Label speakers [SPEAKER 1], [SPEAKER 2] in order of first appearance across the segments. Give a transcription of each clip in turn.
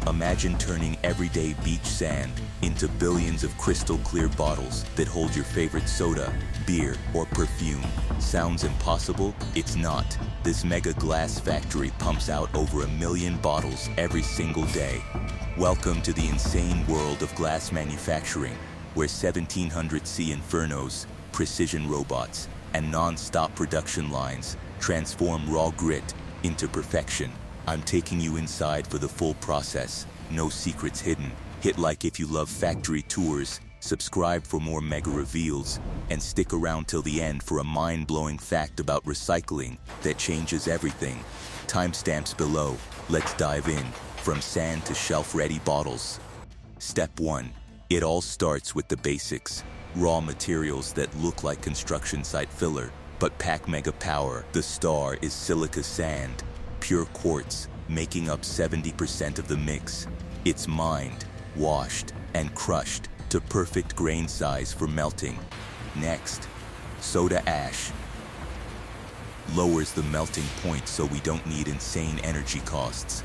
[SPEAKER 1] Imagine turning everyday beach sand into billions of crystal clear bottles that hold your favorite soda, beer, or perfume. Sounds impossible? It's not. This mega glass factory pumps out over 1 million bottles every single day. Welcome to the insane world of glass manufacturing, where 1700C infernos, precision robots, and non-stop production lines transform raw grit into perfection. I'm taking you inside for the full process, no secrets hidden. Hit like if you love factory tours, subscribe for more mega reveals, and stick around till the end for a mind-blowing fact about recycling that changes everything. Timestamps below. Let's dive in, from sand to shelf-ready bottles. Step 1. It all starts with the basics. Raw materials that look like construction site filler, but pack mega power. The star is silica sand, pure quartz, making up 70% of the mix. It's mined, washed, and crushed to perfect grain size for melting. Next, soda ash lowers the melting point so we don't need insane energy costs.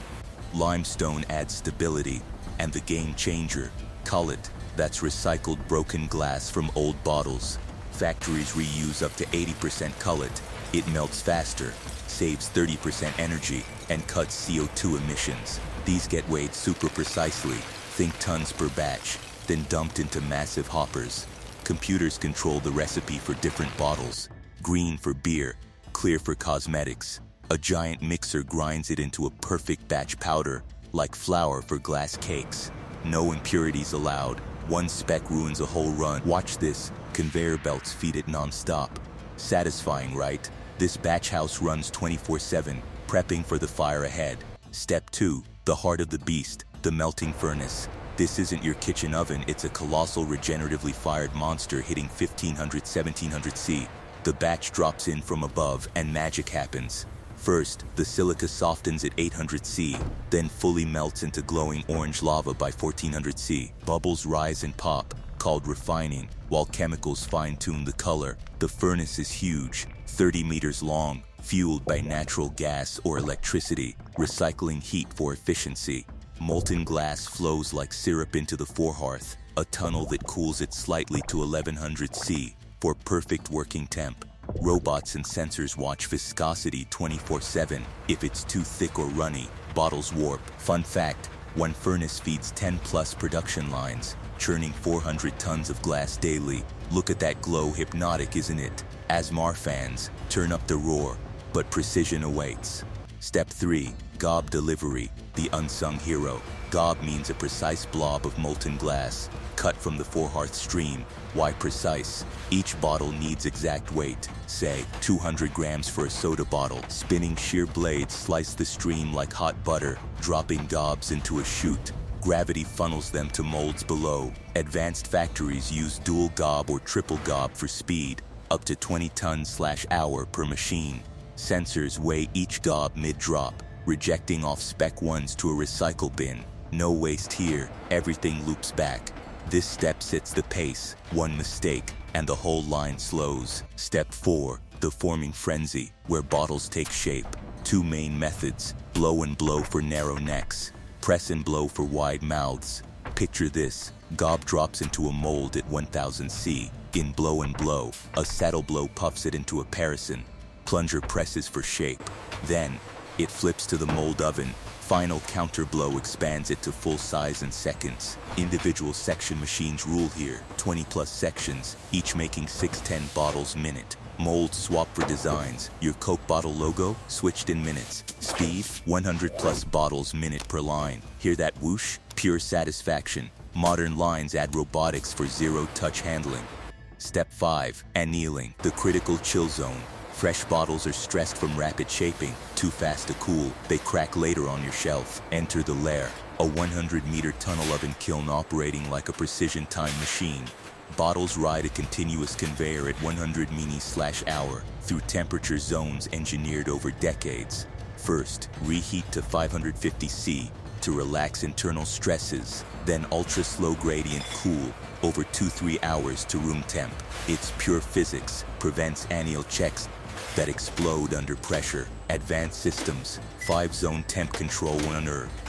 [SPEAKER 1] Limestone adds stability, and the game changer, Cullet, that's recycled broken glass from old bottles. Factories reuse up to 80% cullet. It melts faster, saves 30% energy, and cuts CO2 emissions. These get weighed super precisely, think tons per batch, then dumped into massive hoppers. Computers control the recipe for different bottles. Green for beer, clear for cosmetics. A giant mixer grinds it into a perfect batch powder, like flour for glass cakes. No impurities allowed. One speck ruins a whole run. Watch this. Conveyor belts feed it non-stop. Satisfying, right? This batch house runs 24/7, prepping for the fire ahead. Step 2. The heart of the beast, the melting furnace. This isn't your kitchen oven, it's a colossal regeneratively fired monster hitting 1500-1700C. The batch drops in from above and magic happens. First, the silica softens at 800C, then fully melts into glowing orange lava by 1400C. Bubbles rise and pop, called refining, while chemicals fine-tune the color. The furnace is huge, 30 meters long, fueled by natural gas or electricity, recycling heat for efficiency. Molten glass flows like syrup into the forehearth, a tunnel that cools it slightly to 1100C for perfect working temp. Robots and sensors watch viscosity 24/7. If it's too thick or runny, bottles warp. Fun fact, one furnace feeds 10 plus production lines, churning 400 tons of glass daily. Look at that glow, hypnotic, isn't it? ASMR fans, turn up the roar, but precision awaits. Step 3. Gob delivery, the unsung hero. Gob means a precise blob of molten glass, cut from the forehearth stream. Why precise? Each bottle needs exact weight, say 200 grams for a soda bottle. Spinning shear blades slice the stream like hot butter, dropping gobs into a chute. Gravity funnels them to molds below. Advanced factories use dual gob or triple gob for speed, up to 20 tons/hour per machine. Sensors weigh each gob mid-drop, rejecting off-spec ones to a recycle bin. No waste here, everything loops back. This step sets the pace. One mistake, and the whole line slows. Step 4. The forming frenzy, where bottles take shape. Two main methods, blow and blow for narrow necks, press and blow for wide mouths. Picture this, gob drops into a mold at 1000C. In blow and blow, a saddle blow puffs it into a parison. Plunger presses for shape. Then, it flips to the mold oven. Final counter blow expands it to full size in seconds. Individual section machines rule here, 20 plus sections, each making 6-10 bottles minute. Molds swap for designs. Your Coke bottle logo switched in minutes. Speed, 100 plus bottles minute per line. Hear that whoosh? Pure satisfaction. Modern lines add robotics for zero-touch handling. Step 5. Annealing, the critical chill zone. Fresh bottles are stressed from rapid shaping. Too fast to cool, they crack later on your shelf. Enter the lehr, a 100-meter tunnel oven kiln operating like a precision time machine. Bottles ride a continuous conveyor at 100 means/hour through temperature zones engineered over decades. First, reheat to 550C to relax internal stresses, then ultra-slow gradient cool over 2-3 hours to room temp. It's pure physics, prevents anneal checks, that explode under pressure. Advanced systems, 5-zone temp control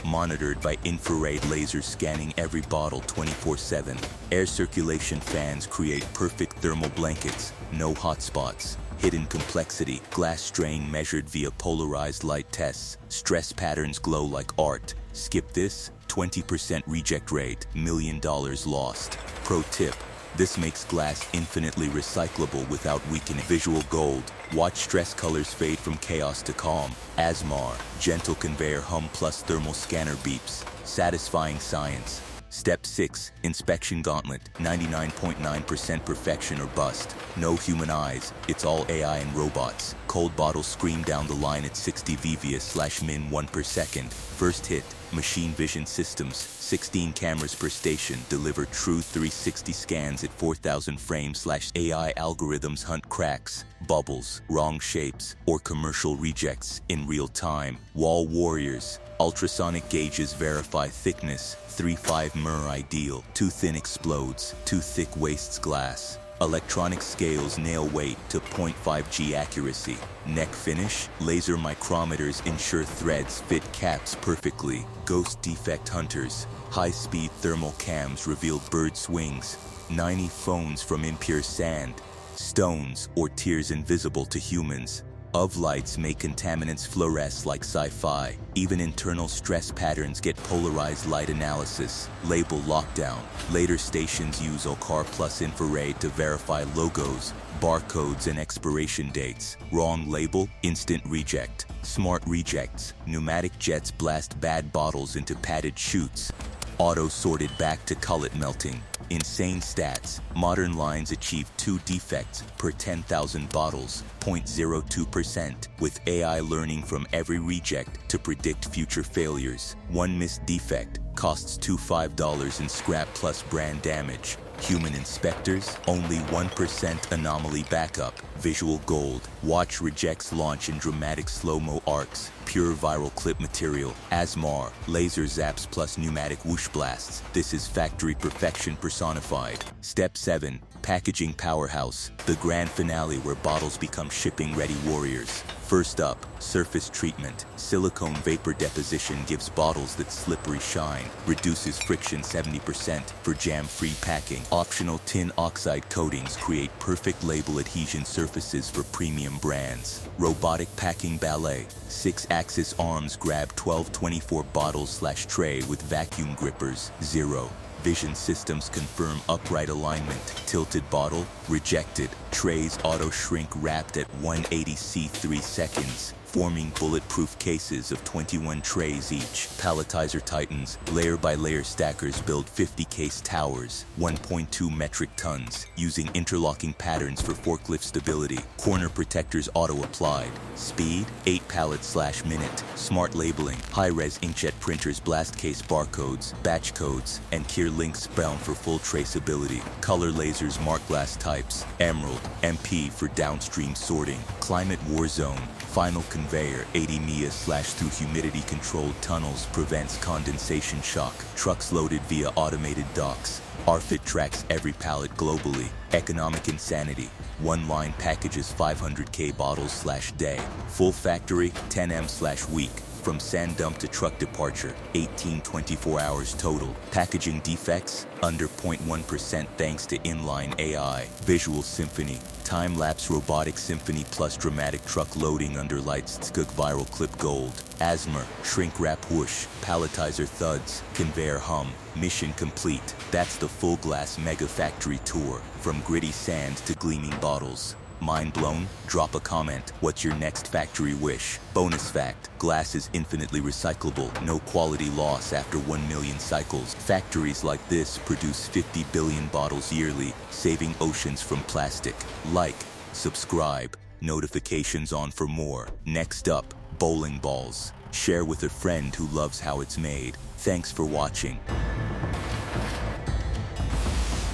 [SPEAKER 1] monitored by infrared lasers scanning every bottle 24/7. Air circulation fans create perfect thermal blankets, no hotspots. Hidden complexity, glass strain measured via polarized light tests. Stress patterns glow like art. Skip this, 20% reject rate, $1 million lost. Pro tip, this makes glass infinitely recyclable without weakening. Visual gold, watch stress colors fade from chaos to calm. ASMR, gentle conveyor hum plus thermal scanner beeps. Satisfying science. Step 6, inspection gauntlet, 99.9% perfection or bust. No human eyes, it's all AI and robots. Cold bottles scream down the line at 60 VVS/min 1 per second. First hit, machine vision systems, 16 cameras per station deliver true 360 scans at 4,000 frames. AI algorithms hunt cracks, bubbles, wrong shapes, or commercial rejects in real time. Wall warriors, ultrasonic gauges verify thickness, 3.5 mm ideal, too thin explodes, too thick wastes glass. Electronic scales nail weight to 0.5 G accuracy. Neck finish, laser micrometers ensure threads fit caps perfectly. Ghost defect hunters, high-speed thermal cams reveal birds' wings. 90 phones from impure sand, stones, or tears invisible to humans. Of lights make contaminants fluoresce like sci-fi. Even internal stress patterns get polarized light analysis. Label lockdown. Later stations use OCR plus infrared to verify logos, barcodes, and expiration dates. Wrong label, instant reject. Smart rejects. Pneumatic jets blast bad bottles into padded chutes. Auto-sorted back to cullet melting. Insane stats. Modern lines achieve 2 defects per 10,000 bottles, 0.02%, with AI learning from every reject to predict future failures. One missed defect costs $25 in scrap plus brand damage. Human inspectors, only 1% anomaly backup. Visual gold. Watch rejects launch in dramatic slow-mo arcs. Pure viral clip material. ASMR. Laser zaps plus pneumatic whoosh blasts. This is factory perfection personified. Step 7. Packaging powerhouse. The grand finale where bottles become shipping-ready warriors. First up, surface treatment. Silicone vapor deposition gives bottles that slippery shine, reduces friction 70% for jam-free packing. Optional tin oxide coatings create perfect label adhesion surfaces for premium brands. Robotic packing ballet. 6-axis arms grab 1224 bottles/tray with vacuum grippers. 0. Vision systems confirm upright alignment. Tilted bottle, rejected. Trays auto-shrink wrapped at 180 3 seconds, forming bulletproof cases of 21 trays each. Palletizer titans, layer-by-layer stackers build 50-case towers, 1.2 metric tons, using interlocking patterns for forklift stability. Corner protectors auto-applied. Speed, 8 pallets/minute. Smart labeling, high-res inkjet printers blast case barcodes, batch codes, and Kier links bound for full traceability. Color lasers mark glass types. Emerald, MP for downstream sorting. Climate war zone, final conveyor, 80 MIA/through humidity-controlled tunnels prevents condensation shock. Trucks loaded via automated docks. RFID tracks every pallet globally. Economic insanity. One line packages 500K bottles/day. Full factory, 10M/week. From sand dump to truck departure, 18-24 hours total. Packaging defects, under 0.1% thanks to inline AI. Visual symphony, time-lapse robotic symphony plus dramatic truck loading under lights. Skug viral clip gold. ASMR, shrink wrap whoosh, palletizer thuds, conveyor hum. Mission complete. That's the full glass mega factory tour, from gritty sand to gleaming bottles. Mind blown? Drop a comment. What's your next factory wish? Bonus fact, glass is infinitely recyclable, no quality loss after 1 million cycles. Factories like this produce 50 billion bottles yearly, saving oceans from plastic. Like, subscribe, notifications on for more. Next up, bowling balls. Share with a friend who loves how it's made. Thanks for watching.